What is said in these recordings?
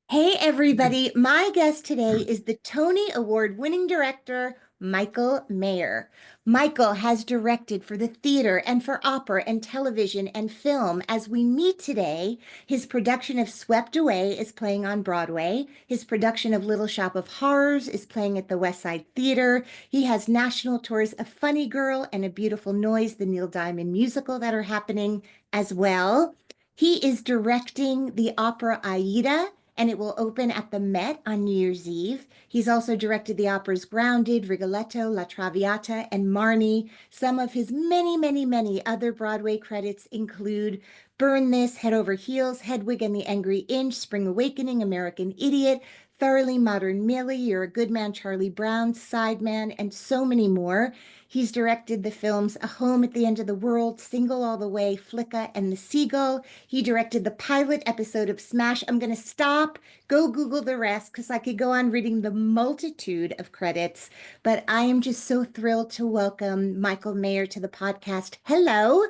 Hey, everybody. My guest today is the Tony Award-winning director, Michael Mayer. Michael has directed for the theater and for opera and television and film. As we meet today, his production of Swept Away is playing on Broadway. His production of Little Shop of Horrors is playing at the Westside Theatre. He has national tours of Funny Girl and A Beautiful Noise, the Neil Diamond musical that are happening as well. He is directing the opera Aida, and it will open at the Met on New Year's Eve. He's also directed the operas Grounded, Rigoletto, La Traviata, and Marnie. Some of his many, many, many other Broadway credits include Burn This, Head Over Heels, Hedwig and the Angry Inch, Spring Awakening, American Idiot, Thoroughly Modern Millie, You're a Good Man, Charlie Brown, Sideman, and so many more. He's directed the films A Home at the End of the World, Single All the Way, Flicka, and The Seagull. He directed the pilot episode of Smash. I'm going to stop, go Google the rest, because I could go on reading the multitude of credits. But I am just so thrilled to welcome Michael Mayer to the podcast. Hello.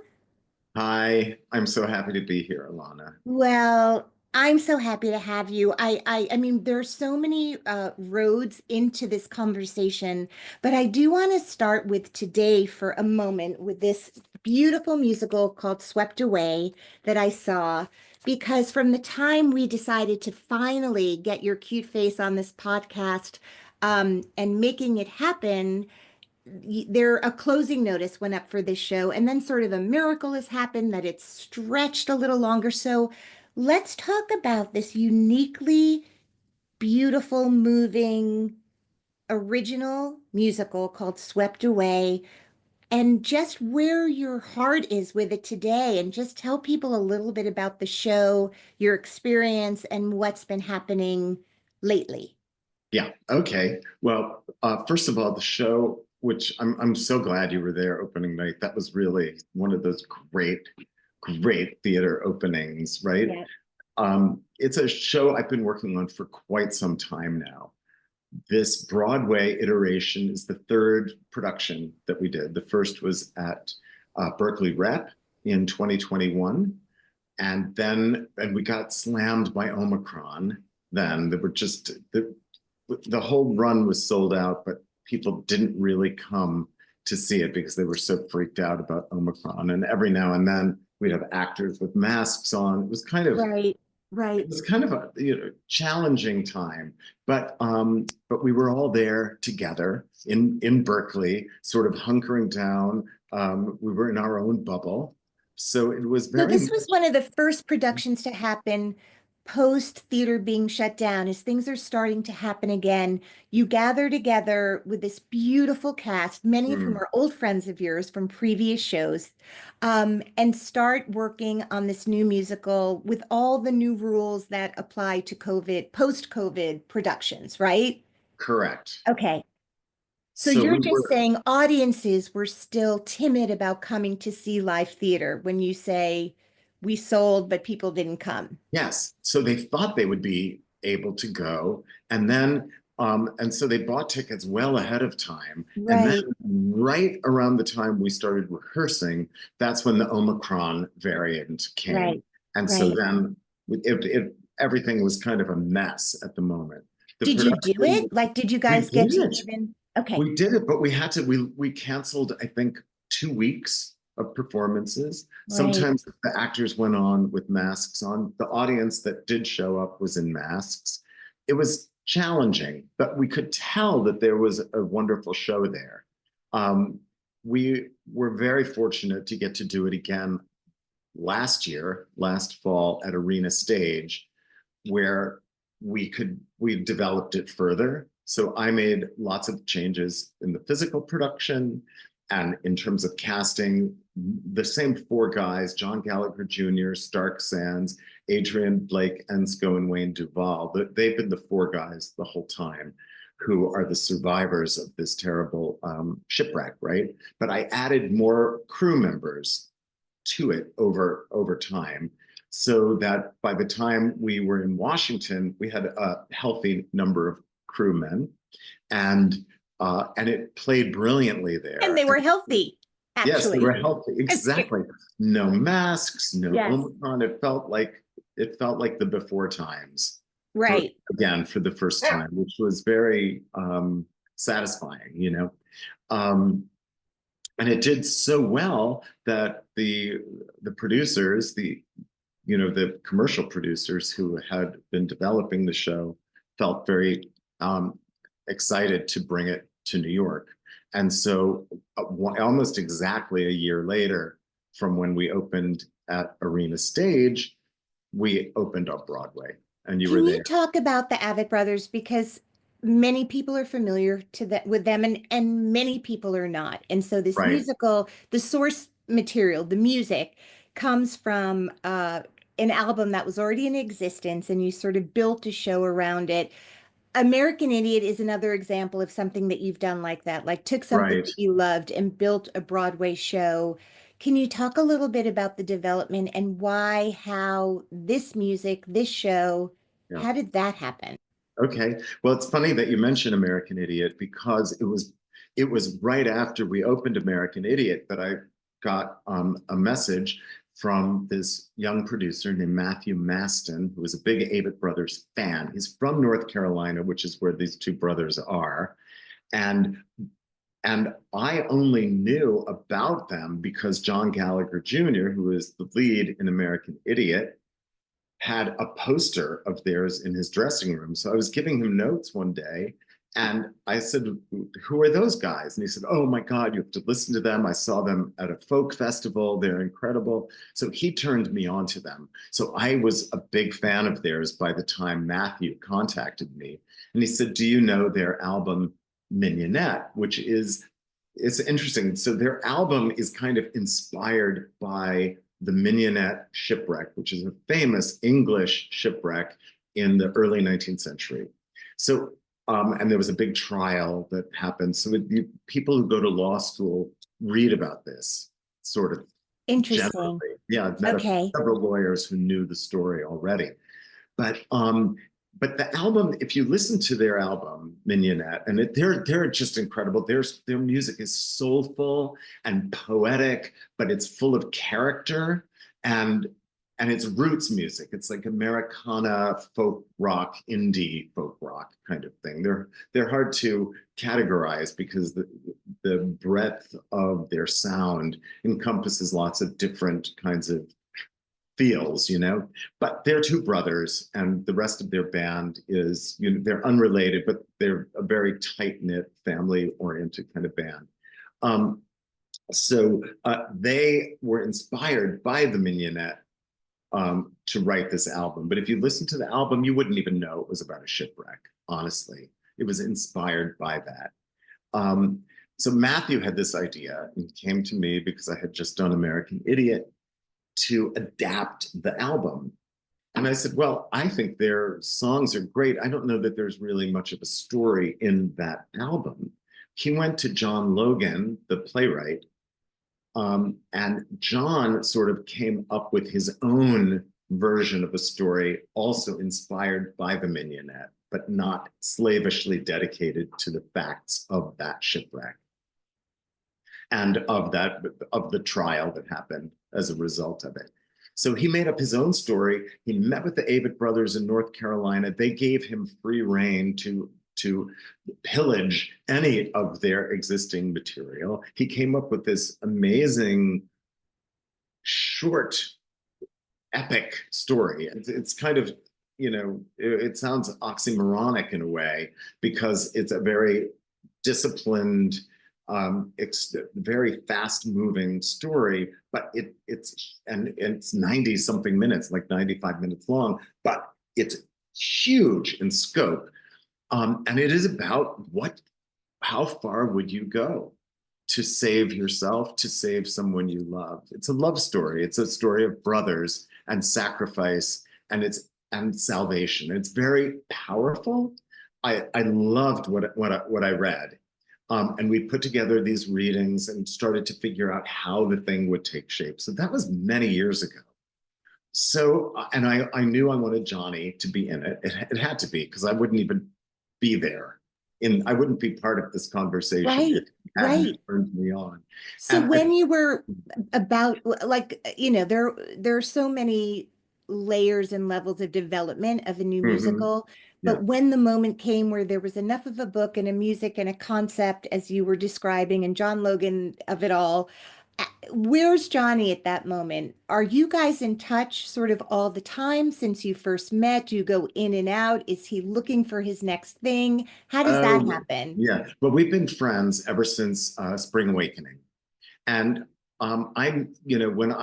Hi, I'm so happy to be here, Alana. Well, I'm so happy to have you. I mean, there's so many roads into this conversation, but I do want to start with today for a moment with this beautiful musical called Swept Away that I saw, because from the time we decided to finally get your cute face on this podcast, and making it happen, there a closing notice went up for this show, and then sort of a miracle has happened that it's stretched a little longer. So let's talk about this uniquely beautiful, moving, original musical called Swept Away, and just where your heart is with it today, and just tell people a little bit about the show, your experience, and what's been happening lately. Yeah, okay. Well, first of all, the show, which I'm so glad you were there opening night. That was really one of those great theater openings, right? Yeah. It's a show I've been working on for quite some time now. This Broadway iteration is the third production that we did. The first was at Berkeley Rep in 2021, and we got slammed by Omicron. Then there were just the whole run was sold out, but people didn't really come to see it because they were so freaked out about Omicron. And every now and then we'd have actors with masks on. Right, It right. was kind of a challenging time, but we were all there together in Berkeley, sort of hunkering down. We were in our own bubble, so it was So very this much. was one of the first productions to happen post theater being shut down. As things are starting to happen again, you gather together with this beautiful cast, many of whom Mm, are old friends of yours from previous shows, and start working on this new musical with all the new rules that apply to COVID, post-COVID productions, right? correct. Okay. So So you're we just were saying audiences were still timid about coming to see live theater when you say we sold, but people didn't come. Yes. So they thought they would be able to go. And so they bought tickets well ahead of time. And then Right, right around the time we started rehearsing, that's when the Omicron variant came. right, And so right. then everything was kind of a mess at the moment. The Did you do production, it? Like, did you we guys get did to it. even? Okay, We did it, but we canceled, I think, 2 weeks of performances. right. Sometimes the actors went on with masks on. The audience that did show up was in masks. It was challenging, but we could tell that there was a wonderful show there. Um, we were very fortunate to get to do it again last fall at Arena Stage, where we developed it further. So I made lots of changes in the physical production and in terms of casting. The same four guys, John Gallagher Jr., Stark Sands, Adrian Blake Ensko, and Wayne Duvall, they've been the four guys the whole time who are the survivors of this terrible shipwreck, right? But I added more crew members to it over time, so that by the time we were in Washington, we had a healthy number of crewmen, and it played brilliantly And there. they were healthy, Yes, they were actually. healthy. Exactly. No masks, no Yes. Omicron. It felt like the before times. Right. again for the first time, which was very satisfying, Um, and it did so well that the producers, the commercial producers who had been developing the show felt very excited to bring it to New York. And so almost exactly a year later from when we opened at Arena Stage, we opened off-Broadway, and you were Can you there. talk about the Avett Brothers? Because many people are familiar to that with them and many people are not. And so this Right, musical, the source material, the music comes from an album that was already in existence and you sort of built a show around it. American Idiot is another example of something that you've done like that, like took something right. that you loved and built a Broadway show. Can you talk a little bit about the development and why, how this music, this show, Yeah. how did that happen? Okay. Well, it's funny that you mentioned American Idiot because it was right after we opened American Idiot that I got a message from this young producer named Matthew Maston, who was a big Avett Brothers fan. He's from North Carolina, which is where these two brothers are. And and I only knew about them because John Gallagher Jr., who is the lead in American Idiot, had a poster of theirs in his dressing room. So I was giving him notes one day and I said, "Who are those guys?" And he said, "Oh my God, you have to listen to them. I saw them at a folk festival. They're incredible." So he turned me on to them. So I was a big fan of theirs by the time Matthew contacted me. And he said, "Do you know their album Mignonette?" Which is, it's interesting. So their album is kind of inspired by the Mignonette shipwreck, which is a famous English shipwreck in the early 19th century. So, and there was a big trial that happened. So people who go to law school read about this sort of Interesting. generally. Yeah, I've met Okay. several lawyers who knew the story already. But but the album, if you listen to their album Mignonette, and they're just incredible. Their music is soulful and poetic, but it's full of character and and it's roots music. It's like Americana folk rock, indie folk rock kind of thing. They're hard to categorize because the breadth of their sound encompasses lots of different kinds of feels, but they're two brothers and the rest of their band is, they're unrelated, but they're a very tight-knit, family-oriented kind of band. So they were inspired by the Mignonette to write this album. But if you listen to the album, you wouldn't even know it was about a shipwreck, honestly. It was inspired by that. So Matthew had this idea and came to me because I had just done American Idiot to adapt the album. And I said, well, I think their songs are great. I don't know that there's really much of a story in that album. He went to John Logan, the playwright, and John sort of came up with his own version of a story, also inspired by the Mignonette, but not slavishly dedicated to the facts of that shipwreck and of the trial that happened as a result of it. So he made up his own story. He met with the Avett Brothers in North Carolina. They gave him free rein to pillage any of their existing material. He came up with this amazing short epic story. It's kind of, it sounds oxymoronic in a way because it's a very disciplined, very fast moving story, but it's 90 something minutes, like 95 minutes long, but it's huge in scope. And it is about how far would you go to save yourself, to save someone you love? It's a love story. It's a story of brothers and sacrifice and salvation. It's very powerful. I loved what I read. And we put together these readings and started to figure out how the thing would take shape. So that was many years ago. So, and I knew I wanted Johnny to be in it. It had to be because I wouldn't even be there. I wouldn't be part of this conversation if Right. he hadn't Right. turned me on. So And when you were about like, there are so many layers and levels of development of a new Mhm. musical. Yeah. But when the moment came where there was enough of a book and a music and a concept, as you were describing, and John Logan of it all, where's Johnny at that moment? Are you guys in touch sort of all the time since you first met? Do you go in and out? Is he looking for his next thing? How does that Oh, happen? yeah. But we've been friends ever since Spring Awakening. And when I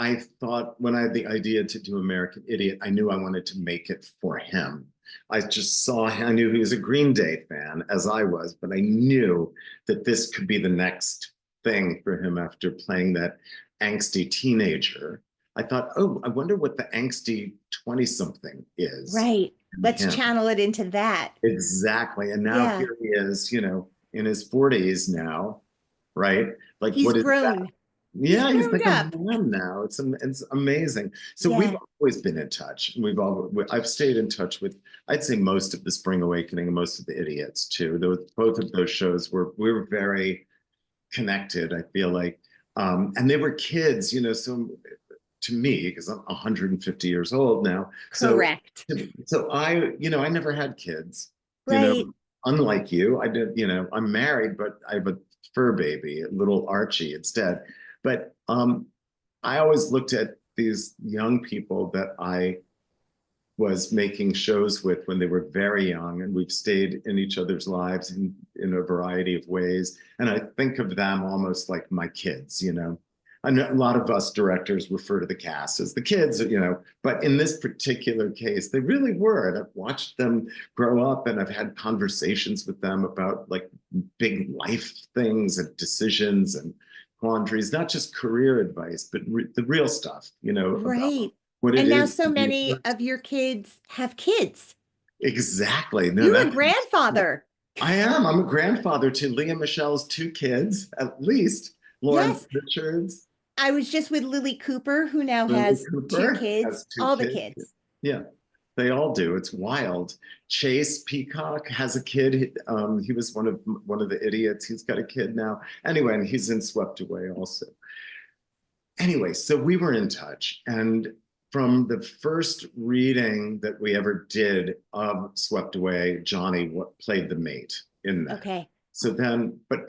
had the idea to do American Idiot, I knew I wanted to make it for him. I knew he was a Green Day fan, as I was, but I knew that this could be the next thing for him after playing that angsty teenager. I thought, oh, I wonder what the angsty 20-something is Right. in Let's him. channel it into that. Exactly. And now Yeah. here he is, in his 40s now, right? Like, He's what is that? grown. He's Yeah, he's grown like a up. man now. It's amazing. So we've Yeah. always been in touch. I've stayed in touch with, I'd say, most of the Spring Awakening and most of the Idiots too. Both of those shows we were very connected, I feel like. And they were kids, so to me, because I'm 150 years old now. Correct. So I never had kids, you know, Right. unlike you. I did, I'm married, but I have a fur baby, a little Archie instead. But I always looked at these young people that I was making shows with when they were very young, and we've stayed in each other's lives in a variety of ways. And I think of them almost like my kids. I know a lot of us directors refer to the cast as the kids, but in this particular case, they really were. And I've watched them grow up, and I've had conversations with them about like big life things and decisions and quandaries, not just career advice, but the real stuff, about Right. what it And now is so to be a many person. of your kids have kids. Exactly. No, You're a that's grandfather. I am. I'm a grandfather to Lea Michele's two kids, at least. Lauren Yes. Richards, I was just with Lily Cooper, who now Lily has two Cooper kids, has two all the kids. kids. Yeah, they all do. It's wild. Chase Peacock has a kid. He was one of the idiots. He's got a kid now. Anyway, and he's in Swept Away also. Anyway, so we were in touch, and from the first reading that we ever did of Swept Away, Johnny played the mate in that. Okay. So then, but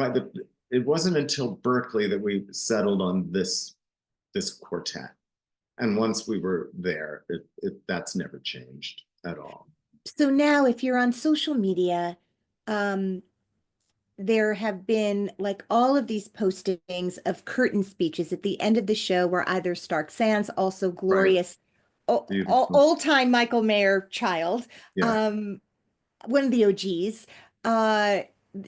it wasn't until Berkeley that we settled on this quartet. And once we were there, that's never changed at all. So now if you're on social media, um, there have been like all of these postings of curtain speeches at the end of the show where either Stark Sands, also Right. glorious, Beautiful. old time Michael Mayer child, Yeah. um, one of the OGs, uh,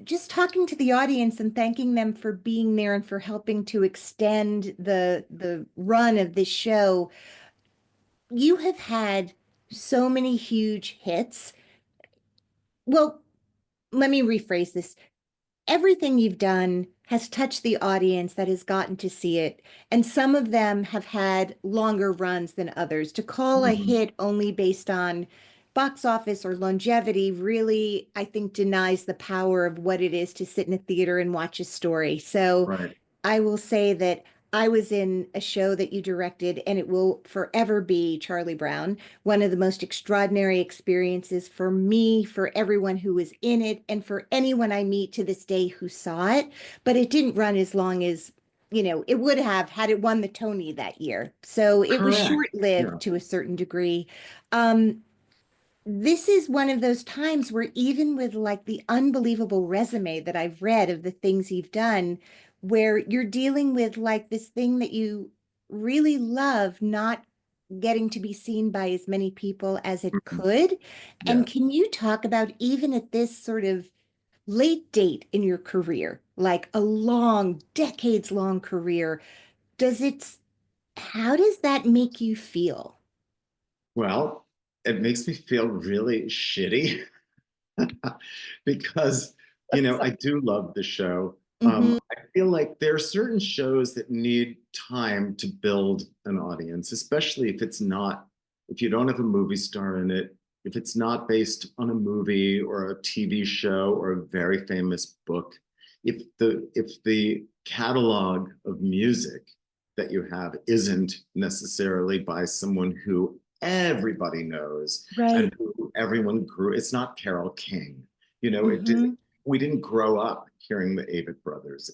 just talking to the audience and thanking them for being there and for helping to extend the run of this show. You have had so many huge hits. Well, let me rephrase this. Everything you've done has touched the audience that has gotten to see it, and some of them have had longer runs than others. To call a Mhm. hit only based on box office or longevity really, I think, denies the power of what it is to sit in a theater and watch a story. So Right. I will say that I was in a show that you directed, and it will forever be Charlie Brown, one of the most extraordinary experiences for me, for everyone who was in it, and for anyone I meet to this day who saw it. But it didn't run as long as, it would have had it won the Tony that year. So it was Correct. Yeah. short-lived to a certain degree. Um, this is one of those times where even with like the unbelievable resume that I've read of the things you've done, where you're dealing with like this thing that you really love, not getting to be seen by as many people as it Mhm. could. And Yeah. can you talk about even at this sort of late date in your career, like a long, decades long career, how does that make you feel? Well, it makes me feel really shitty because I do love the show. Hmm. I feel like there are certain shows that need time to build an audience, especially if you don't have a movie star in it, if it's not based on a movie or a TV show or a very famous book, if the catalog of music that you have isn't necessarily by someone who everybody knows and Right. who everyone grew. It's not Carole King, you know. Hmm. We didn't grow up hearing the Avett Brothers.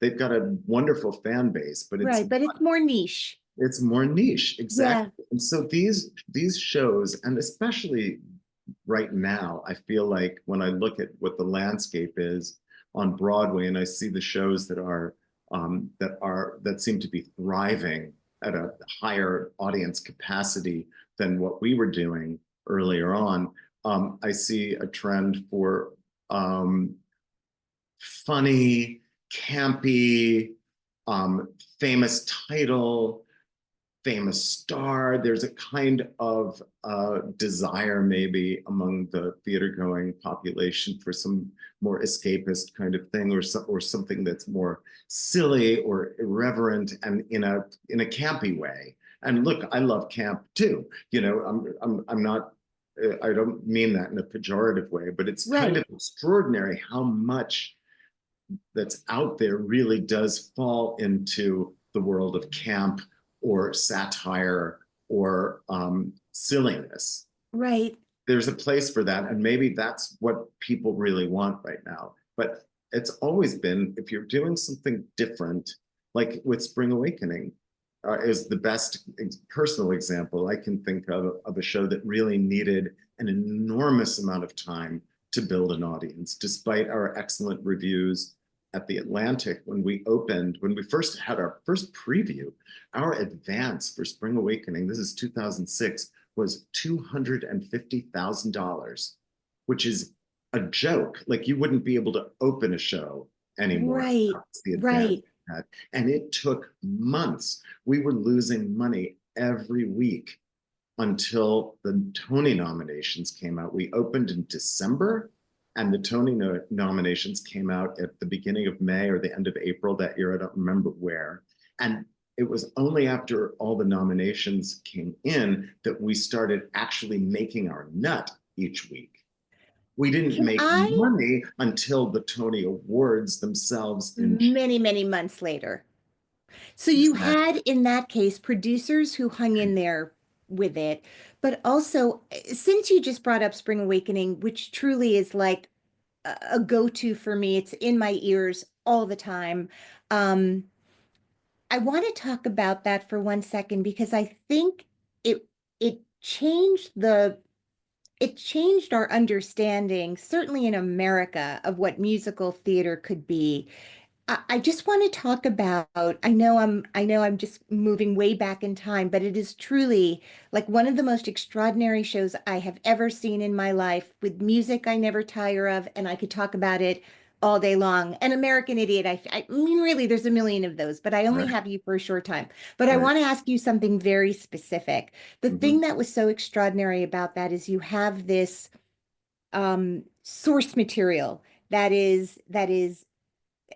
They've got a wonderful fan base, but Right. But it's more niche. it's more niche, Yeah. exactly. And so these shows, and especially right now, I feel like when I look at what the landscape is on Broadway, and I see the shows that seem to be thriving at a higher audience capacity than what we were doing earlier on. I see a trend for funny, campy, famous title, famous star. There's a kind of desire maybe among the theater going population for some more escapist kind of thing, or something that's more silly or irreverent and in a campy way. And look, I love camp too. You know, I'm not, I don't mean that in a pejorative way, but it's kind Right. of extraordinary how much that's out there really does fall into the world of camp or satire or silliness. Right. There's a place for that, and maybe that's what people really want right now. But it's always been, if you're doing something different, like with Spring Awakening, is the best personal example I can think of a show that really needed an enormous amount of time to build an audience, despite our excellent reviews at the Atlantic. When we first had our first preview, our advance for Spring Awakening, this is 2006, was $250,000, which is a joke. Like, you wouldn't be able to open a show anymore. Right. That's the advance Right. we had. And it took months. We were losing money every week until the Tony nominations came out. We opened in December, and the Tony nominations came out at the beginning of May or the end of April that year. I don't remember where. And it was only after all the nominations came in that we started actually making our nut each week. We didn't Can make I? money until the Tony Awards themselves in Many, many months later. So you exactly. had, in that case, producers who hung in there with it, but also, since you just brought up Spring Awakening, which truly is like a go-to for me, it's in my ears all the time. Um, I want to talk about that for 1 second because I think it it changed the it changed our understanding, certainly in America, of what musical theater could be. I just want to talk about, I know I'm just moving way back in time, but it is truly like one of the most extraordinary shows I have ever seen in my life, with music I never tire of, and I could talk about it all day long. An American Idiot, I mean, really, there's a million of those, but I only Right, have you for a short time. But I right. want to ask you something very specific. The thing Mhm. that was so extraordinary about that is you have this source material that is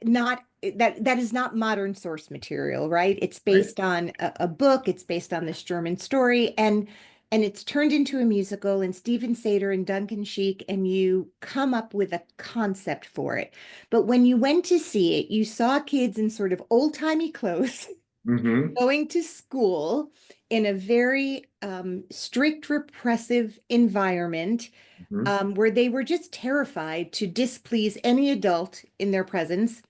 not that is not modern source material, right? It's Right. based on a book, it's based on this German story, and it's turned into a musical, and Stephen Sater and Duncan Sheik, and you come up with a concept for it. But when you went to see it, you saw kids in sort of old-timey clothes Hmm. going to school in a very strict, repressive environment, Hmm. where they were just terrified to displease any adult in their presence.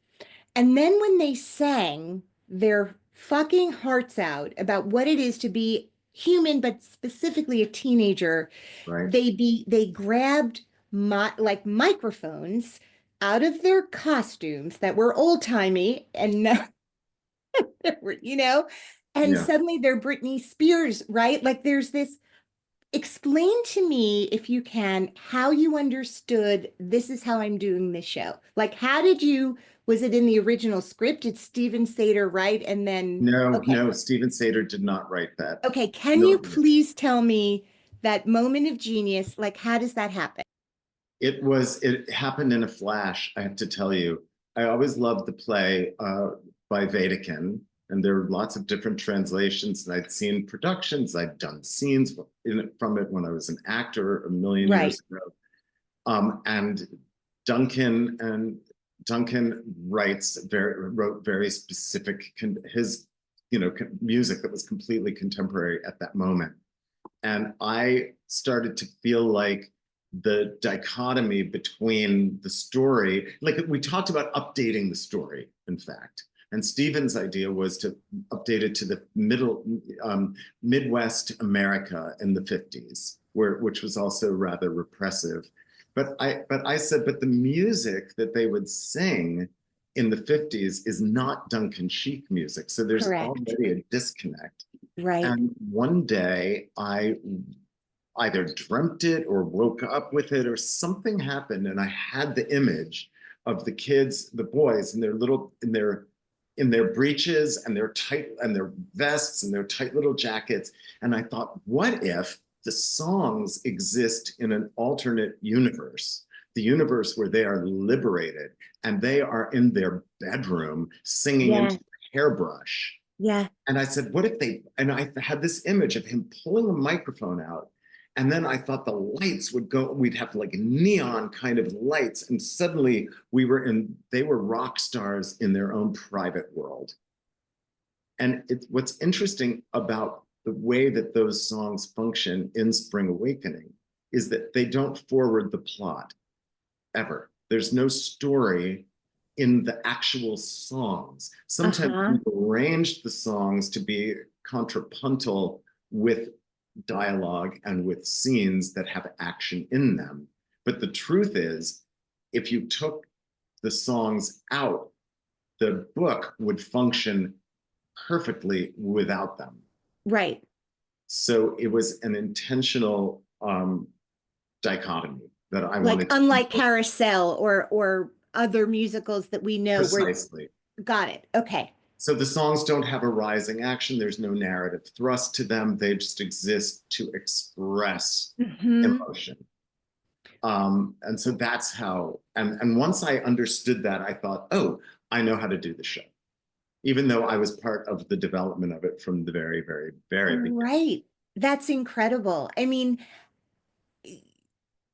And then when they sang their fucking hearts out about what it is to be human, but specifically a teenager, Right. they grabbed like microphones out of their costumes that were old-timey and now you know, and Yeah. suddenly they're Britney Spears, right? Like there's this. Explain to me, if you can, how you understood this is how I'm doing this show. Like, how did you, was it in the original script? Did Stephen Sater write and then, No, okay, no, Stephen Sater did not write that. okay, can you No, please tell me that moment of genius? Like, how does that happen? it happened in a flash, I have to tell you. I always loved the play by Vatican, and there are lots of different translations, and I'd seen productions, I'd done scenes from it when I was an actor a million Right. years ago. And Duncan and Duncan wrote very specific his music that was completely contemporary at that moment. And I started to feel like the dichotomy between the story, like we talked about updating the story, in fact. And Stephen's idea was to update it to the Midwest America in the 50s, which was also rather repressive. But I said, but the music that they would sing in the 50s is not Duncan Sheik music. So there's Correct. already a disconnect. Right. And one day I either dreamt it or woke up with it or something happened, and I had the image of the kids, the boys in their little in their breeches and their tight and their vests and their tight little jackets. And I thought, what if the songs exist in an alternate universe, the universe where they are liberated and they are in their bedroom singing Yeah. into a hairbrush? Yeah. And I said, what if they, and I had this image of him pulling a microphone out. And then I thought the lights would go, we'd have like neon kind of lights. And suddenly they were rock stars in their own private world. And what's interesting about the way that those songs function in Spring Awakening is that they don't forward the plot ever. There's no story in the actual songs. Sometimes we've arranged the songs to be contrapuntal with dialogue and with scenes that have action in them. But the truth is, if you took the songs out, the book would function perfectly without them. Right. So it was an intentional dichotomy that I Like wanted to unlike Carousel or other musicals that we know. precisely. Got it. Okay. So the songs don't have a rising action. There's no narrative thrust to them. They just exist to express emotion. And so that's how, and once I understood that, I thought, oh, I know how to do the show. Even though I was part of the development of it from the very, very, very beginning. Right. That's incredible. I mean,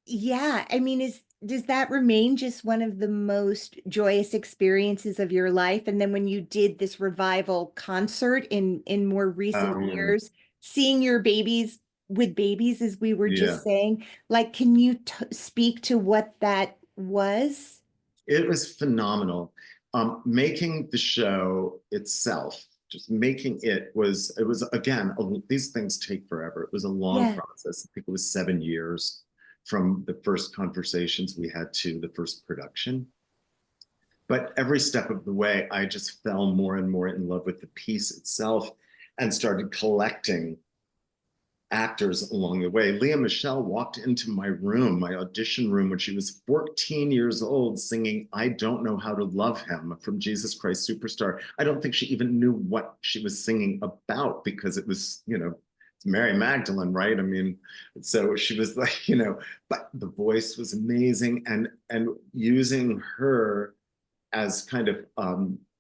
yeah, I mean, does that remain just one of the most joyous experiences of your life? And then when you did this revival concert in more recent years, seeing your babies with babies, as we were just saying, like, can you speak to what that was? It was phenomenal. Making the show itself, just making it was again, these things take forever. It was a long process. I think it was 7 years from the first conversations we had to the first production. But every step of the way, I just fell more and more in love with the piece itself and started collecting actors along the way. Lea Michele walked into my room, my audition room, when she was 14 years old, singing I Don't Know How to Love Him from Jesus Christ Superstar. I don't think she even knew what she was singing about because it was, it's Mary Magdalene, right? I mean, so she was like, but the voice was amazing, and using her as kind of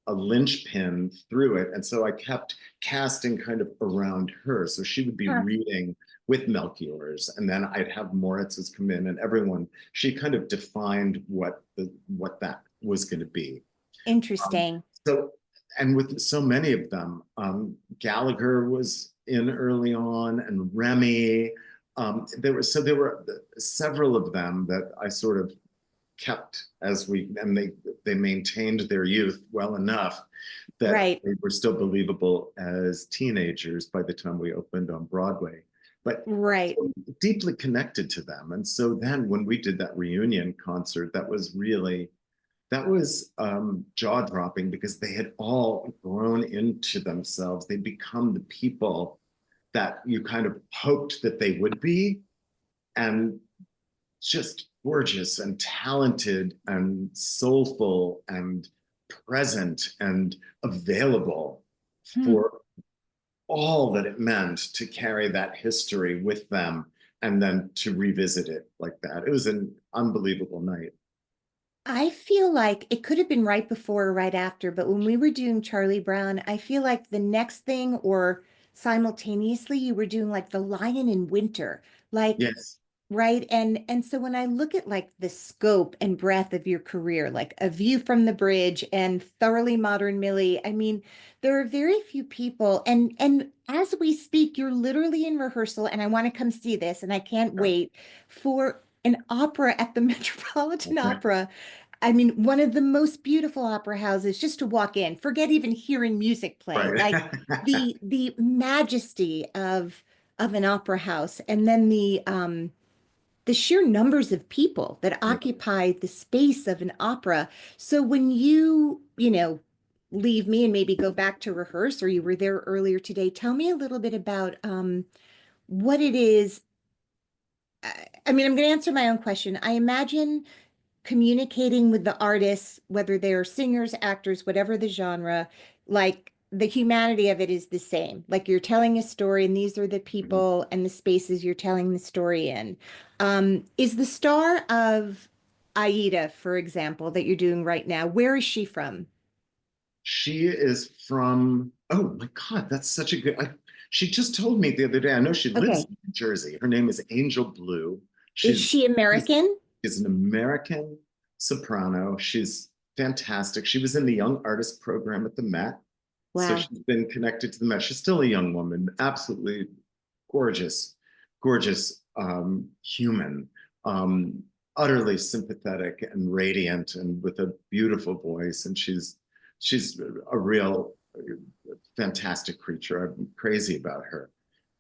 a linchpin through it. And so I kept casting kind of around her. So she would be reading with Melchior's, and then I'd have Moritz's come in, and everyone, she kind of defined what that was going to be. Interesting. And with so many of them, Gallagher was in early on, and Remy. There were several of them that I sort of kept and they maintained their youth well enough that they were still believable as teenagers by the time we opened on Broadway, but so deeply connected to them. And so then when we did that reunion concert, that was jaw-dropping, because they had all grown into themselves. They'd become the people that you kind of hoped that they would be, and just gorgeous and talented and soulful and present and available for all that it meant to carry that history with them and then to revisit it like that. It was an unbelievable night. I feel like it could have been right before or right after, but when we were doing Charlie Brown, I feel like the next thing, or simultaneously, you were doing like The Lion in Winter. Like, Yes. Right. And so when I look at like the scope and breadth of your career, like A View from the Bridge and Thoroughly Modern Millie, I mean, there are very few people and as we speak, you're literally in rehearsal and I want to come see this and I can't wait for an opera at the Metropolitan Okay. Opera. I mean, one of the most beautiful opera houses just to walk in. Forget even hearing music play. Right. Like the majesty of an opera house and then the sheer numbers of people that Yeah. occupy the space of an opera. So when leave me and maybe go back to rehearse, or you were there earlier today, tell me a little bit about what it is. I mean, I'm going to answer my own question. I imagine communicating with the artists, whether they're singers, actors, whatever the genre, like the humanity of it is the same. Like you're telling a story, and these are the Mhm. people and the spaces you're telling the story in. Is the star of Aida, for example, that you're doing right now, where is she from? She is from, oh my God, that's such a good, she just told me the other day, I know she lives Okay. in New Jersey. Her name is Angel Blue. Is She's, she she's, American? she's an American soprano. She's fantastic. She was in the Young Artist program at the Met. So Wow. she's been connected to the Met. She's still a young woman, absolutely gorgeous, gorgeous human, utterly sympathetic and radiant, and with a beautiful voice. And she's a real fantastic creature. I'm crazy about her.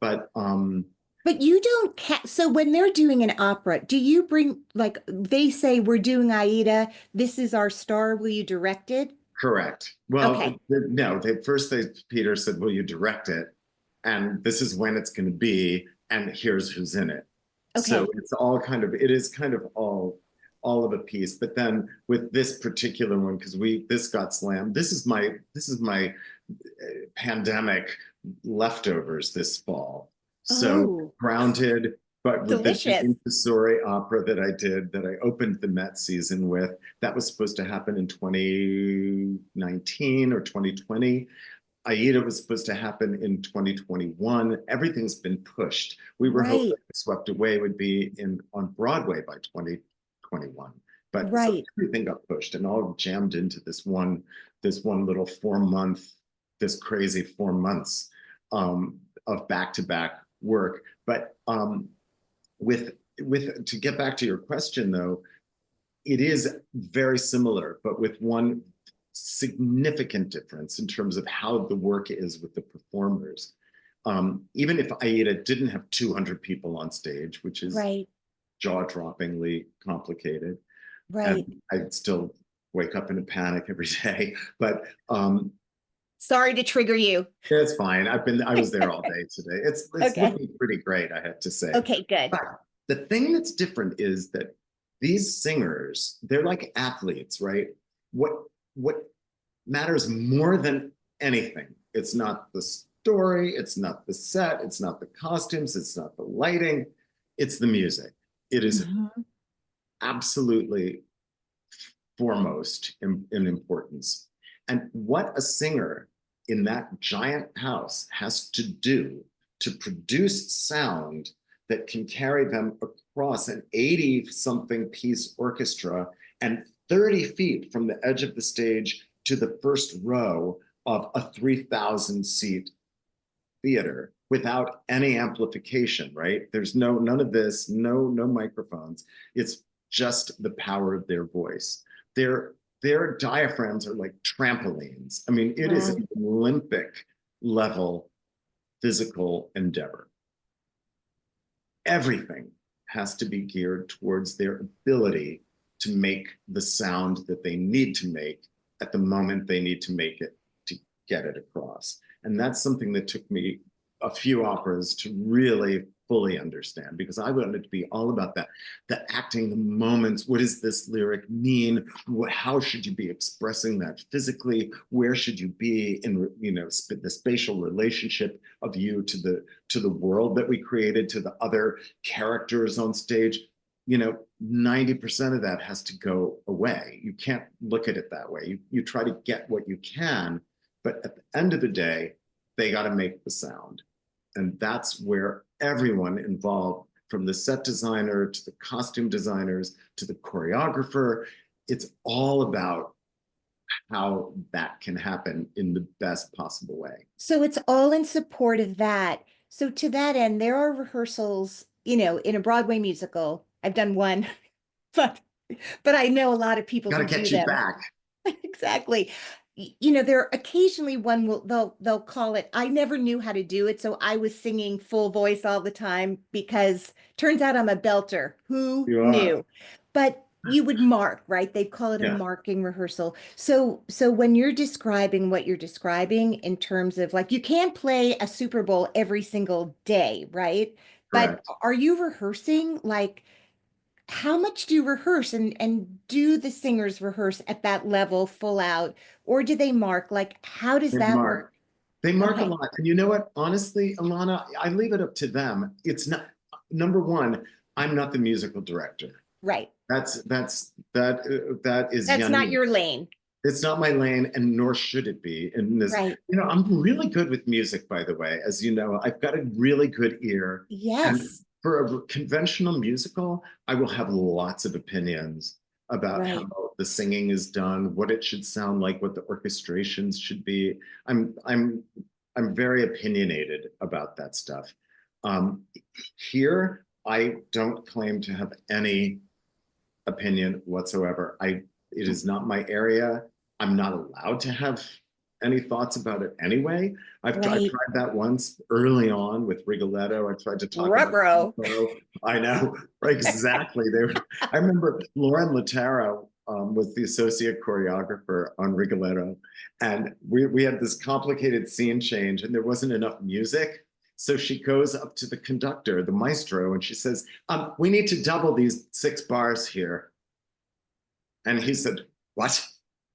But But you don't so when they're doing an opera, do you bring like they say we're doing Aida, this is our star, will you direct it? correct. Well, Okay. no, Peter said, "Will you direct it?" And this is when it's going to be, and here's who's in it. So Okay. it's all kind of, it is kind of all of a piece. But then with this particular one, because this got slammed. This is my pandemic leftovers this fall. So Oh, grounded, but with the delicious. Jeanine Tesori opera that I did, that I opened the Met season with, that was supposed to happen in 2019 or 2020. Aida was supposed to happen in 2021. Everything's been pushed. We were hoping Right, Swept Away would be in on Broadway by 2021. But so right. everything got pushed and all jammed into this one little 4 month, this crazy 4 months of back-to-back work. But with to get back to your question though, it is very similar, but with one significant difference in terms of how the work is with the performers. Even if Aida didn't have 200 people on stage, which is Right, jaw-droppingly complicated, and right. I still wake up in a panic every day, but Sorry to trigger you. it's fine. I was there all day today. It's Okay. looking pretty great, I have to say. Okay, good. But the thing that's different is that these singers, they're like athletes, right? What what matters more than anything? It's not the story, it's not the set, it's not the costumes, it's not the lighting, it's the music. It is Mhm. absolutely foremost in importance. And what a singer in that giant house has to do to produce sound that can carry them across an 80 something piece orchestra and 30 feet from the edge of the stage to the first row of a 3,000 seat theater without any amplification, right? There's none of this, no microphones. It's just the power of their voice. Their diaphragms are like trampolines. I mean, it is Wow. an Olympic level physical endeavor. Everything has to be geared towards their ability to make the sound that they need to make at the moment they need to make it to get it across. And that's something that took me a few operas to really fully understand, because I wanted it to be all about that, the acting, the moments. What does this lyric mean? How should you be expressing that physically? Where should you be in, the spatial relationship of you to the world that we created, to the other characters on stage? 90% of that has to go away. You can't look at it that way. You try to get what you can, but at the end of the day, they got to make the sound. And that's where everyone involved, from the set designer to the costume designers to the choreographer. It's all about how that can happen in the best possible way. So it's all in support of that. So to that end, there are rehearsals, in a Broadway musical. I've done one, but I know a lot of people Got to who do get you them. back. Exactly. There occasionally one will they'll call it. I never knew how to do it, so I was singing full voice all the time because turns out I'm a belter. Who You are. knew? But you would mark, right? They call it a Yeah, marking rehearsal. So when you're describing what you're describing in terms of like you can't play a Super Bowl every single day, right? But correct. are you rehearsing like how much do you rehearse and do the singers rehearse at that level full out or do they mark like how does They that work? mark. They mark a Okay, lot. And you know what? Honestly, Alana, I leave it up to them. It's not, number one, I'm not the musical director. right. That is That's not Jeanine. your lane. It's not my lane, and nor should it be. In this, Right. I'm really good with music, by the way. As you know, I've got a really good ear. And Yes. for a conventional musical, I will have lots of opinions about Right. how the singing is done, what it should sound like, what the orchestrations should be. I'm very opinionated about that stuff. Um, Here, I don't claim to have any opinion whatsoever. It is not my area. I'm not allowed to have any thoughts about it anyway. I Right. tried that once early on with Rigoletto. I tried to talk about Ruh-roh. tempo. I know, right, exactly. I remember Lauren Lattaro was the associate choreographer on Rigoletto, and we had this complicated scene change, and there wasn't enough music. So she goes up to the conductor, the maestro, and she says, we need to double these 6 bars here. And he said, what?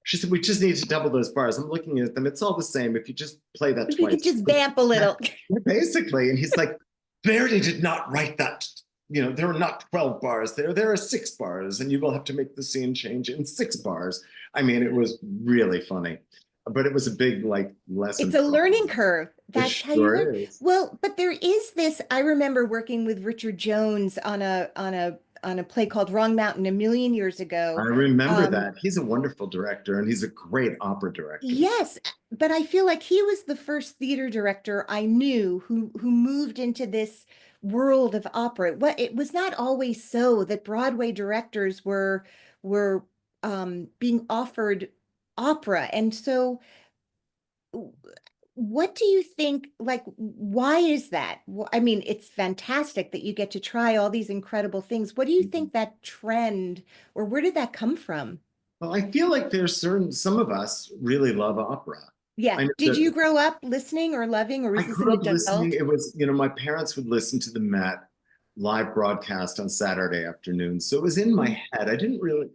She said, we just need to double those bars. I'm looking at them. It's all the same. If you just play that If you could twice. just vamp a little. Basically. And he's like, Verdi did not write that. There are not 12 bars there. There are 6 bars, and you will have to make the scene change in 6 bars. I mean, it was really funny, but it was a big lesson. It's a learning curve. It That's how you learn. sure is. Well, but there is this, I remember working with Richard Jones on a play called Wrong Mountain a million years I ago. remember Um, that. He's a wonderful director, and he's a great opera director. Yes, but I feel like he was the first theater director I knew who moved into this world of opera. What it was not always so that Broadway directors were being offered opera. And so what do you think, like, why is that? I mean, it's fantastic that you get to try all these incredible things. What do you think that trend, or where did that come from? Well, I feel like some of us really love opera. Yeah. I know Did you that grow up listening or loving, or I was this an grew up listening. adult? It was, my parents would listen to the Met live broadcast on Saturday afternoons. So it was in my Mm. head. I didn't really,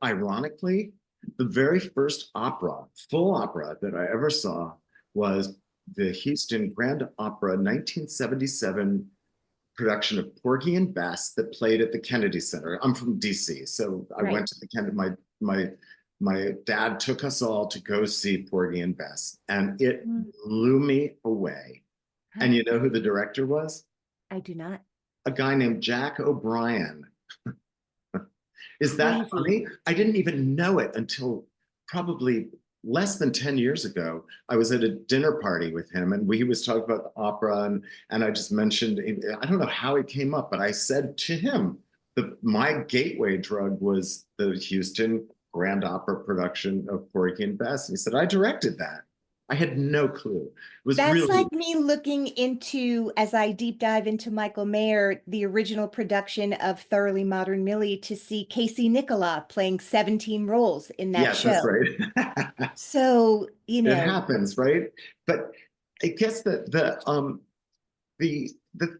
ironically, the very first opera, full opera that I ever saw was the Houston Grand Opera 1977 production of Porgy and Bess that played at the Kennedy Center. I'm from DC, so I Right. went to the Kennedy. My dad took us all to go see Porgy and Bess, and it Mm. blew me away. Huh? And you know who the director was? I do not. A guy named Jack O'Brien. Is that Crazy. funny? I didn't even know it until probably less than 10 years ago. I was at a dinner party with him, and he was talking about the opera, and I just mentioned, I don't know how it came up, but I said to him that my gateway drug was the Houston Grand Opera production of Porgy and Bess. And he said, I directed that. I had no clue. It was That's really, like me looking into, as I deep dive into Michael Mayer, the original production of Thoroughly Modern Millie to see Casey Nicola playing 17 roles in that yes, that's show. right. So, It happens, right? But I guess that the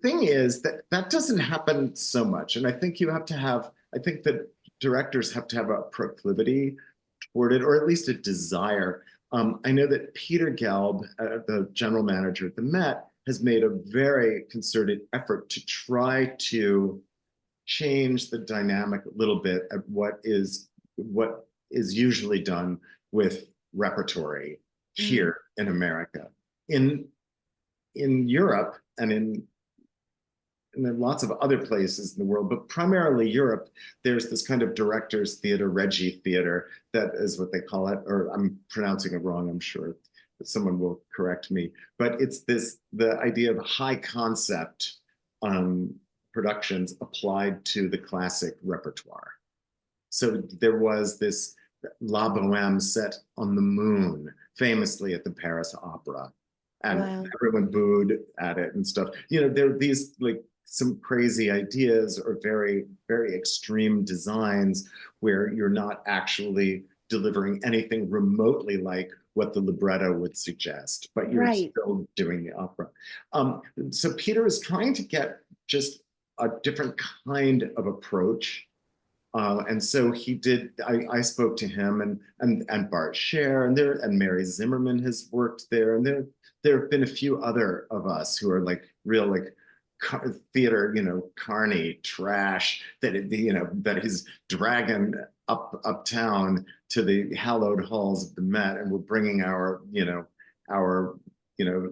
thing is that that doesn't happen so much. And I think I think that directors have to have a proclivity toward it, or at least a desire. I know that Peter Gelb, the general manager at the Met, has made a very concerted effort to try to change the dynamic a little bit at what is usually done with repertory mm, here in America. In Europe and in and there are lots of other places in the world, but primarily Europe, there's this kind of director's theater, Regie theater, that is what they call it, or I'm pronouncing it wrong, I'm sure that someone will correct me. But it's the idea of high concept productions applied to the classic repertoire. So there was this La Boheme set on the moon, famously at the Paris Opera. And Wow. everyone booed at it and stuff. There are these like some crazy ideas or very, very extreme designs where you're not actually delivering anything remotely like what the libretto would suggest, but you're still doing the opera. So Peter is trying to get just a different kind of approach. And so he did, I spoke to him and Bart Scher and Mary Zimmerman has worked there. And there have been a few other of us who are like real like theater, carny trash that he's dragging uptown to the hallowed halls of the Met, and we're bringing our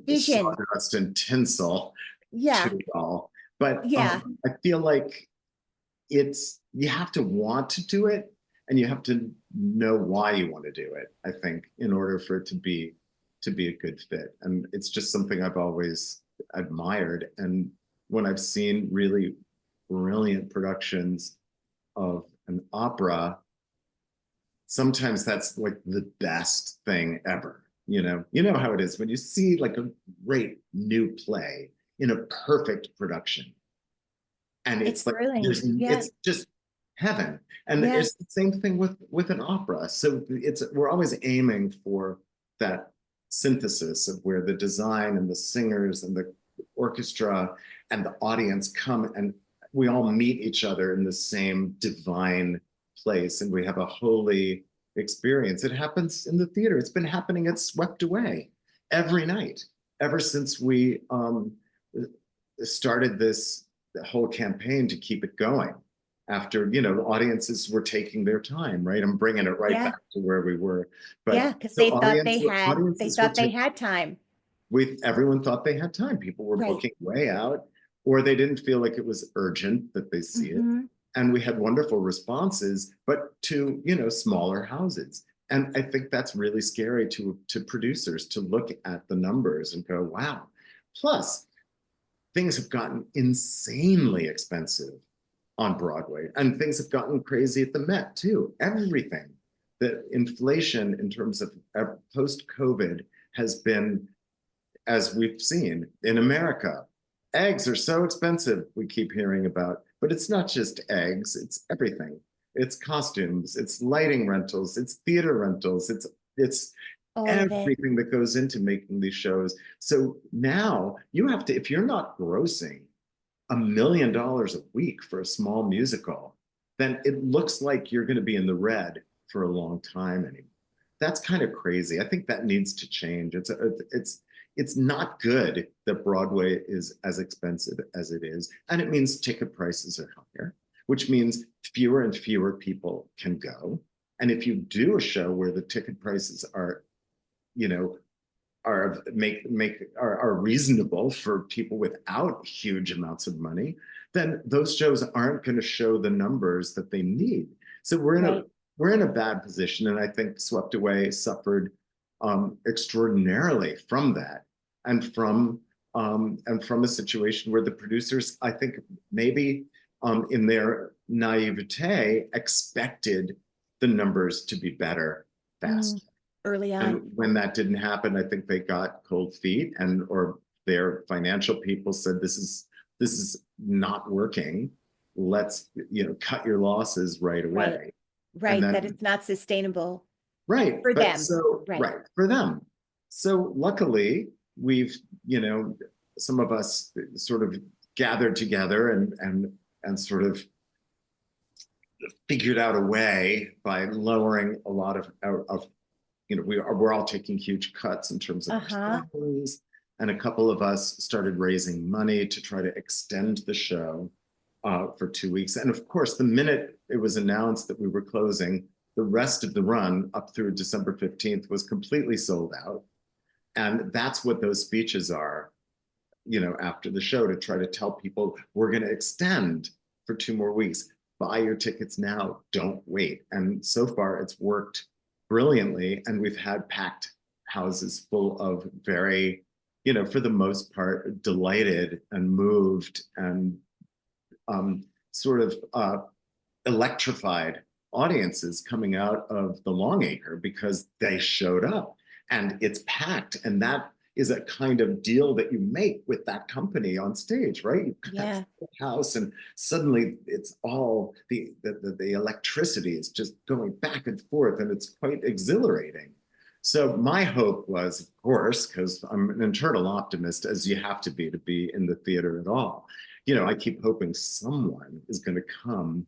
vision, sawdust and tinsel to it all. But I feel like you have to want to do it, and you have to know why you want to do it, I think, in order for it to be a good fit. And it's just something I've always admired. And when I've seen really brilliant productions of an opera, sometimes that's like the best thing ever. You know how it is when you see like a great new play in a perfect production. And it's like it's just heaven. And it's the same thing with an opera. So we're always aiming for that synthesis of where the design and the singers and the orchestra and the audience come and we all meet each other in the same divine place, and we have a holy experience. It happens in the theater. It's been happening at Swept Away every night ever since we started this whole campaign to keep it going. After the audiences were taking their time, right? I'm bringing it right back to where we were. But because they thought they had time. Everyone thought they had time. People were booking way out, or they didn't feel like it was urgent that they see it. And we had wonderful responses, but to smaller houses. And I think that's really scary to producers, to look at the numbers and go, wow. Plus, things have gotten insanely expensive on Broadway, and things have gotten crazy at the Met too. Everything. The inflation in terms of post-COVID has been, as we've seen in America. Eggs are so expensive, we keep hearing about, but it's not just eggs, it's everything. It's costumes, it's lighting rentals, it's theater rentals, it's everything that goes into making these shows. So now you have to, if you're not grossing $1 million a week for a small musical, then it looks like you're going to be in the red for a long time anymore. That's kind of crazy. I think that needs to change. It's not good that Broadway is as expensive as it is, and it means ticket prices are higher, which means fewer and fewer people can go. And if you do a show where the ticket prices are reasonable for people without huge amounts of money, then those shows aren't going to show the numbers that they need. So we're in a bad position, and I think Swept Away suffered extraordinarily from that, and from a situation where the producers, I think, maybe in their naivete, expected the numbers to be better faster. Early on. And when that didn't happen, I think they got cold feet, or their financial people said, this is not working. Let's cut your losses right away. Right. That it's not sustainable. Right. For them. For them. So luckily we've, some of us sort of gathered together and sort of figured out a way by lowering a lot of we're all taking huge cuts in terms of our salaries, and a couple of us started raising money to try to extend the show for 2 weeks. And of course, the minute it was announced that we were closing, the rest of the run up through December 15th was completely sold out. And that's what those speeches are. after the show to try to tell people we're going to extend for 2 more weeks. Buy your tickets now, don't wait. And so far it's worked brilliantly. And we've had packed houses full of very, for the most part, delighted and moved and sort of electrified audiences coming out of the Longacre because they showed up and it's packed. And that is a kind of deal that you make with that company on stage, right? You've got that house and suddenly it's all the electricity is just going back and forth and it's quite exhilarating. So my hope was, of course, because I'm an internal optimist, as you have to be in the theater at all. I keep hoping someone is going to come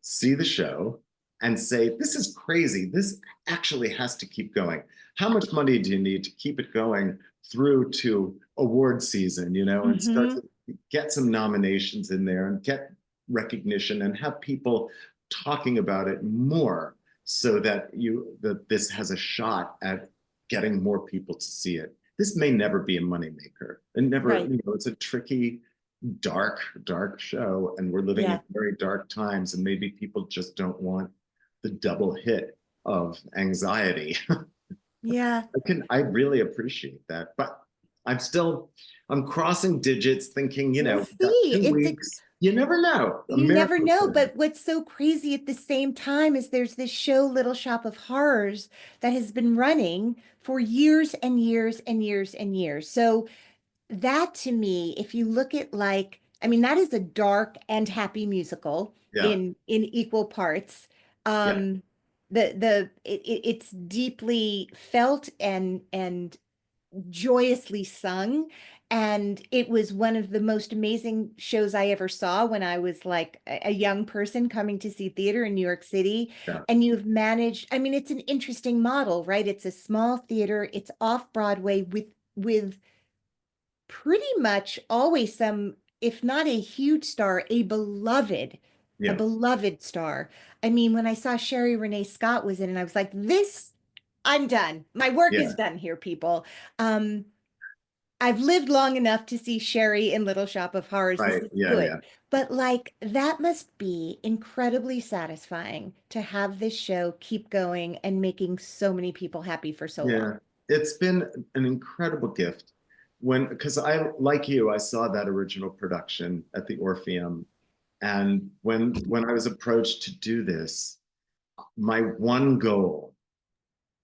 see the show and say, this is crazy. This actually has to keep going. How much money do you need to keep it going through to award season, and start to get some nominations in there and get recognition and have people talking about it more so that this has a shot at getting more people to see it. This may never be a moneymaker. And never, it's a tricky, dark show, and we're living in very dark times, and maybe people just don't want the double hit of anxiety. I really appreciate that, but I'm crossing digits thinking, we'll see. 2 weeks. You never know. You never know. But what's so crazy at the same time is there's this show, Little Shop of Horrors, that has been running for years and years and years and years. So that to me, if you look at that is a dark and happy musical in equal parts. It's deeply felt and joyously sung. And it was one of the most amazing shows I ever saw when I was like a young person coming to see theater in New York City. And you've managed, it's an interesting model, right? It's a small theater, it's off Broadway with pretty much always some, if not a huge star, a beloved star. When I saw Sherry Renee Scott was in, and I was like, I'm done. My work is done here, people. I've lived long enough to see Sherry in Little Shop of Horrors. This is good. But that must be incredibly satisfying to have this show keep going and making so many people happy for so long. It's been an incredible gift. Because like you, I saw that original production at the Orpheum. And when I was approached to do this, my one goal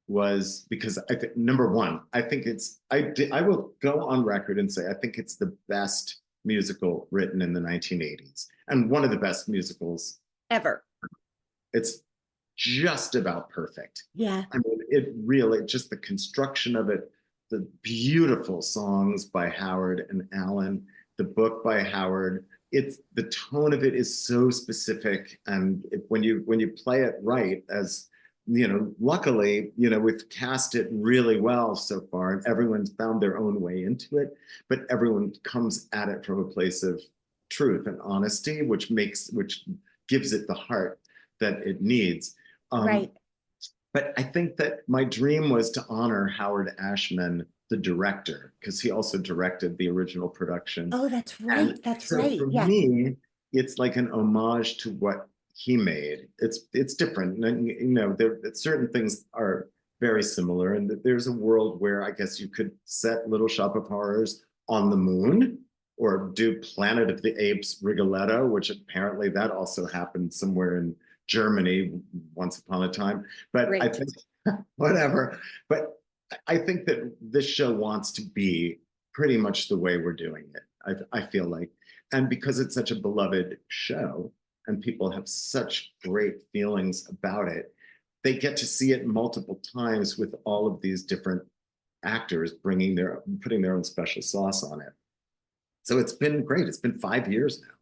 was, because number one, I think I will go on record and say, I think it's the best musical written in the 1980s and one of the best musicals ever. It's just about perfect. It really, just the construction of it, the beautiful songs by Howard and Alan, the book by Howard. The tone of it is so specific, and when you play it right, as luckily, we've cast it really well so far, and everyone's found their own way into it, but everyone comes at it from a place of truth and honesty, which gives it the heart that it needs. But I think that my dream was to honor Howard Ashman, the director, because he also directed the original production. Oh, that's right. For me, it's like an homage to what he made. It's different. And, certain things are very similar. And there's a world where I guess you could set Little Shop of Horrors on the moon, or do Planet of the Apes Rigoletto, which apparently that also happened somewhere in Germany once upon a time. But I think whatever. But I think that this show wants to be pretty much the way we're doing it. I feel like, and because it's such a beloved show and people have such great feelings about it, they get to see it multiple times with all of these different actors putting their own special sauce on it. So it's been great. It's been 5 years now.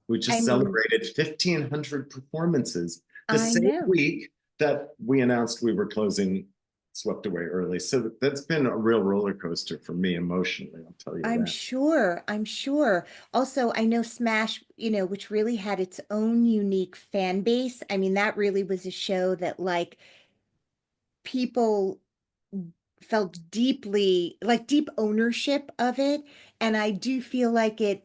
We just celebrated 1,500 performances the same week that we announced we were closing Swept Away Early. So that's been a real roller coaster for me emotionally, I'll tell you that. I'm sure. Also, I know Smash, which really had its own unique fan base. That really was a show that people felt deeply, like deep ownership of it. And I do feel like it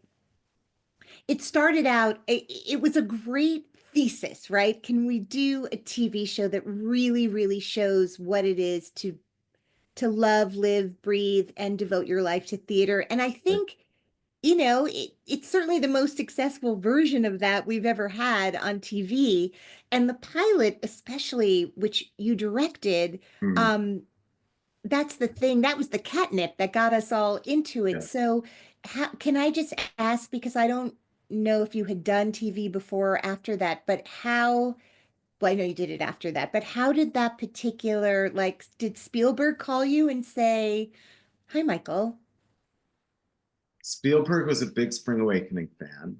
started out, it was a great thesis, right? Can we do a TV show that really, really shows what it is to love, live, breathe, and devote your life to theater? And I think, it's certainly the most successful version of that we've ever had on TV. And the pilot, especially, which you directed, Mm, um, that's the thing. That was the catnip that got us all into it. yeah. So, can I just ask, because I don't know if you had done TV before or after that, but well, I know you did it after that, but how did that particular, like, did Spielberg call you and say, "Hi, Michael"? Spielberg was a big Spring Awakening fan.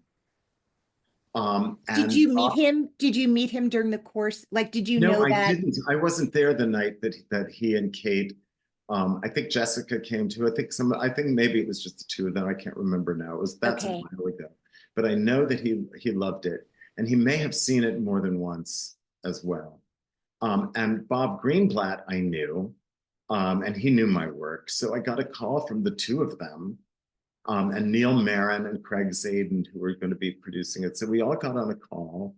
Did And you meet him? Did you meet him during the course? Like, did you no, know I that? didn't. I wasn't there the night that he and Kate. I think Jessica came too. I think maybe it was just the two of them. I can't remember now. That's a Okay. while ago. But I know that he loved it, and he may have seen it more than once as well. And Bob Greenblatt, I knew, and he knew my work. So I got a call from the two of them, and Neil Marin and Craig Zaden, who were going to be producing it. So we all got on a call,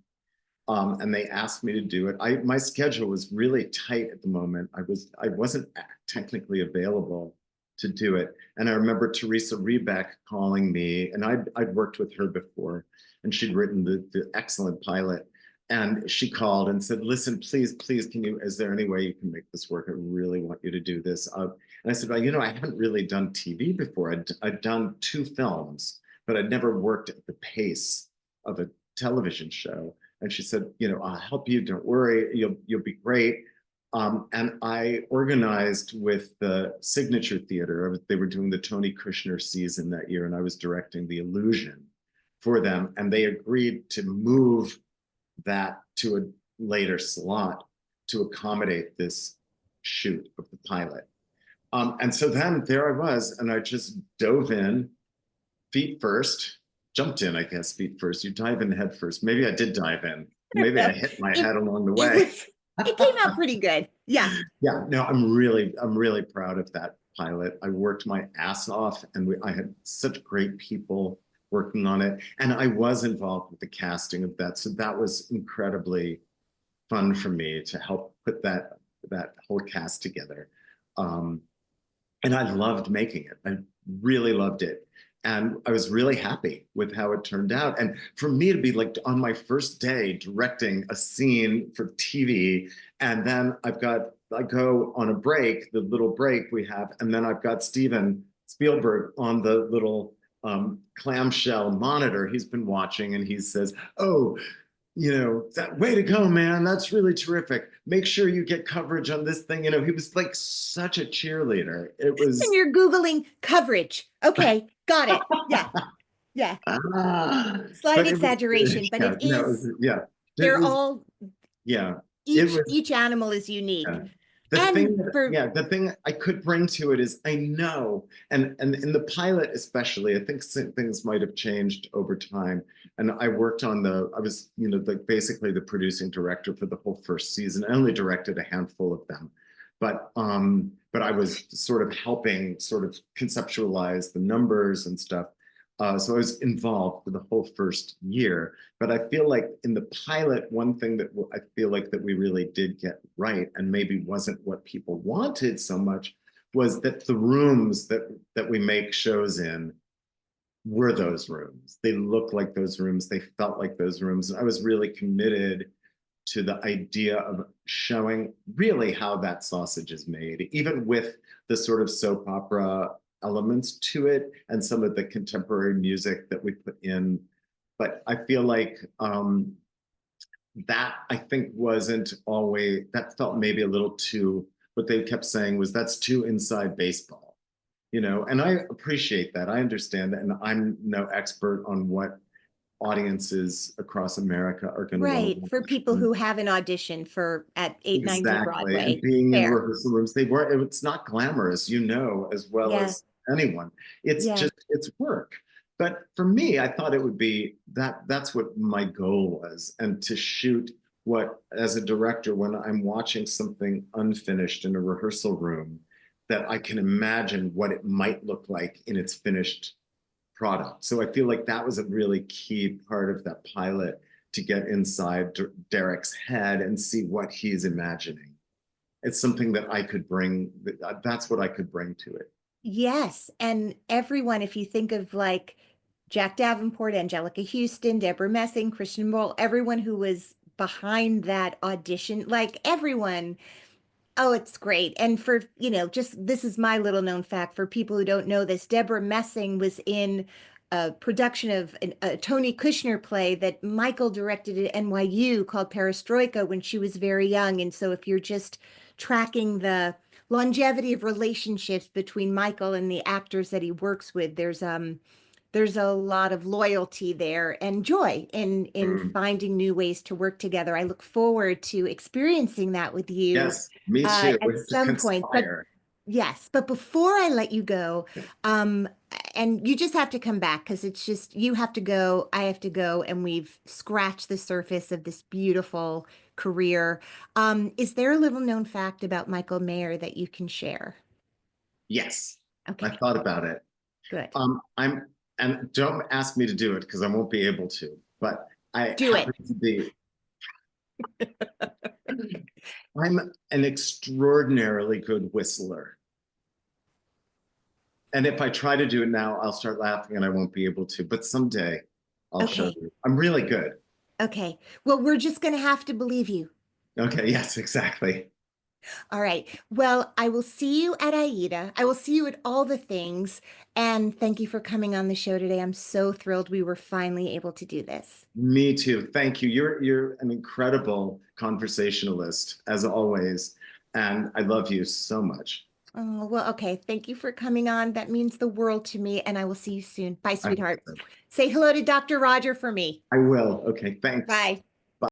and they asked me to do it. My schedule was really tight at the moment. I wasn't technically available to do it. And I remember Teresa Rebeck calling me, and I'd worked with her before, and she'd written the excellent pilot. And she called and said, "Listen, please, please, is there any way you can make this work? I really want you to do this." And I said, "Well, I haven't really done TV before. I'd done 2 films, but I'd never worked at the pace of a television show." And she said, "I'll help you. Don't worry. You'll be great." And I organized with the Signature Theatre. They were doing the Tony Kushner season that year, and I was directing The Illusion for them. And they agreed to move that to a later slot to accommodate this shoot of the pilot. And so then there I was, and I just dove in feet first, jumped in, I guess, feet first. You dive in head first. Maybe I did dive in. Maybe I No, hit my it head along the it way. was it came out pretty good. Yeah. Yeah, no, I'm really proud of that pilot. I worked my ass off, and I had such great people working on it, and I was involved with the casting of that, so that was incredibly fun for me to help put that whole cast together. Um, and I loved making it. I really loved it. And I was really happy with how it turned out. And for me to be like on my first day directing a scene for TV, and then I go on a break, the little break we have, and then I've got Steven Spielberg on the little clamshell monitor he's been watching, and he says, "Oh, that way to go, man. That's really terrific. Make sure you get coverage on this thing." He was like such a cheerleader. It And was you're Googling coverage. Okay, got it. Yeah, yeah. Slight but it was exaggeration, but yeah, it no, is, yeah. It they're was all, yeah. It each was each animal is yeah. unique. The And thing that, for yeah, the thing I could bring to it is I know, and in the pilot especially, I think things might have changed over time. And I was, like basically the producing director for the whole first season. I only directed a handful of them, but I was sort of helping sort of conceptualize the numbers and stuff. So I was involved for the whole first year. But I feel like in the pilot, one thing that I feel like that we really did get right, and maybe wasn't what people wanted so much, was that the rooms that we make shows in were those rooms. They looked like those rooms. They felt like those rooms. And I was really committed to the idea of showing really how that sausage is made, even with the sort of soap opera elements to it and some of the contemporary music that we put in. But I feel like that I think wasn't always, that felt maybe a little too, what they kept saying was that's too inside baseball, and I appreciate that. I understand that. And I'm no expert on what audiences across America are going to want to right, for watch. people who haven't auditioned for at 890 Exactly. And Broadway. being in Fair. rehearsal rooms, it's not glamorous, as well Yeah, as anyone. It's yeah. just, it's work. But for me, I thought it would be that's what my goal was. And to shoot what, as a director, when I'm watching something unfinished in a rehearsal room, that I can imagine what it might look like in its finished product. So I feel like that was a really key part of that pilot, to get inside Derek's head and see what he's imagining. It's something that I could bring, that's what I could bring to it. Yes, and everyone, if you think of like Jack Davenport, Angelica Houston, Deborah Messing, Christian Mole, everyone who was behind that audition, like everyone. Oh, it's great. And for, just this is my little known fact for people who don't know this, Deborah Messing was in a production of a Tony Kushner play that Michael directed at NYU called Perestroika when she was very young. And so if you're just tracking the longevity of relationships between Michael and the actors that he works with, there's a lot of loyalty there and joy in Mm. finding new ways to work together. I look forward to experiencing that with you Yes, me too. We at have to some point. But conspire. yes, but before I let you go, um, and you just have to come back because it's just you have to go, I have to go, and we've scratched the surface of this beautiful career. Is there a little known fact about Michael Mayer that you can share? Yes, I Okay, thought about it. good. I'm, and don't ask me to do it because I won't be able to, but I Do it. happen to be, I'm an extraordinarily good whistler. And if I try to do it now, I'll start laughing and I won't be able to, but someday I'll show Okay, you. I'm really good. okay. Well, we're just going to have to believe you. Okay, yes, exactly. All right. Well, I will see you at Aida. I will see you at all the things. And thank you for coming on the show today. I'm so thrilled we were finally able to do this. Me too. Thank you. You're an incredible conversationalist, as always, and I love you so much. Oh, well, okay. Thank you for coming on. That means the world to me, and I will see you soon. Bye, I, sweetheart. Say hello to Dr. Roger for me. I will. Okay, thanks. Bye.